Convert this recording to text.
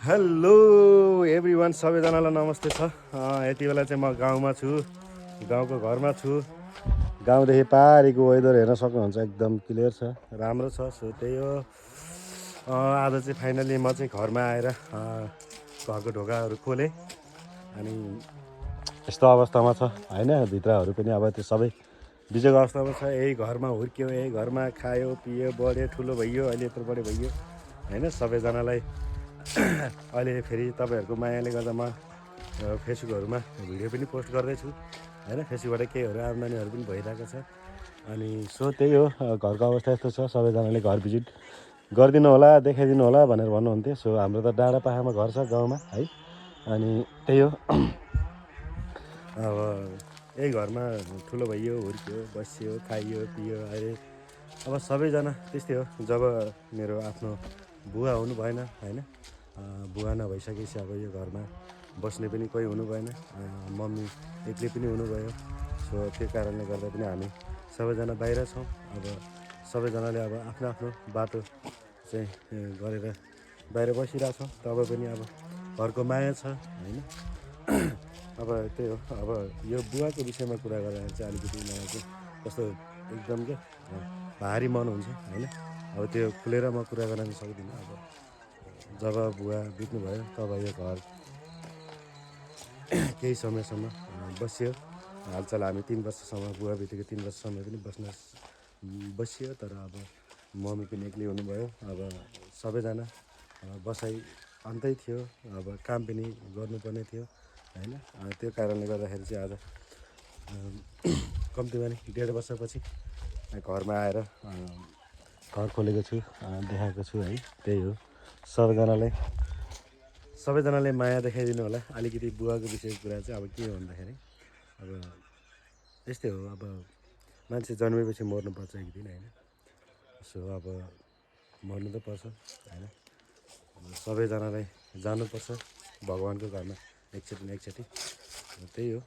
Hello everyone, सबैजनालाई नमस्ते छ। यति बेला चाहिँ म गाउँमा छु, गाउँको घरमा छु। गाउँदेखि पारिको वेदर हेर्न सक्नुहुन्छ, एकदम क्लियर छ, राम्रो छ। सो त्यही हो, आज चाहिँ फाइनली म चाहिँ घरमा आएर घरको ढोकाहरू खोलेँ अनि यस्तो अवस्थामा छ होइन। भित्रहरू पनि अब त्यो सबै बिजोको अवस्थामा छ। यही घरमा हुर्क्यो, यही घरमा खायो पियो बढ्यो, ठुलो भइयो, अहिले यत्रो बढे भइयो होइन। सबैजनालाई अहिले फेरि तपाईँहरूको मायाले गर्दा म फेसबुकहरूमा भिडियो पनि पोस्ट गर्दैछु होइन। फेसबुकबाट केहीहरू आम्दानीहरू पनि भइरहेको छ। अनि सो त्यही हो, घरको अवस्था यस्तो छ। सबैजनाले घर भिजिट गरिदिनु होला, देखाइदिनु होला भनेर भन्नुहुन्थ्यो। सो हाम्रो त डाँडा पाखामा घर छ गाउँमा है। अनि त्यही हो, अब यही घरमा ठुलो भइयो, हुर्क्यो, बसियो, खाइयो पियो। अहिले अब सबैजना त्यस्तै हो। जब मेरो आफ्नो बुवा हुनु भएन होइन, बुवा नभइसकेपछि अब यो घरमा बस्ने पनि कोही हुनु भएन, मम्मी एक्लै पनि हुनुभयो। सो त्यो कारणले गर्दा पनि हामी सबैजना बाहिर छौँ। अब सबैजनाले अब आफ्नो आफ्नो बाटो चाहिँ गरेर बाहिर बसिरहेछौँ। तब पनि अब घरको माया छ होइन। अब त्यही हो, अब यो बुवाको विषयमा कुरा गर्दाखेरि चाहिँ अलिकति मलाई चाहिँ कस्तो एकदम के भारी मन हुन्छ होइन। अब त्यो खुलेर म कुरा गर्न सक्दिनँ। अब जब बुवा बित्नुभयो तब यो घर केही समयसम्म बसियो। हालचाल हामी 3 वर्षसम्म, बुवा बितेको 3 वर्षसम्म पनि बसियो। तर अब मम्मी पनि एक्लै हुनुभयो। अब सबैजना बसाइ अन्तै थियो, अब काम पनि गर्नुपर्ने थियो होइन। त्यो कारणले गर्दाखेरि चाहिँ आज कम्तीमा नि 1.5 वर्षपछि घरमा आएर घर खोलेको छु, देखाएको छु है। त्यही हो, सबैजनाले माया देखाइदिनु होला। अलिकति बुवाको विषयको कुरा चाहिँ अब के हो भन्दाखेरि अब यस्तै हो, अब मान्छे जन्मेपछि मर्नुपर्छ एक दिन होइन। सो अब मर्नु त पर्छ होइन। सबैजनालाई जानुपर्छ भगवान्को घरमा एकचोटि न एकचोटि। त्यही हो,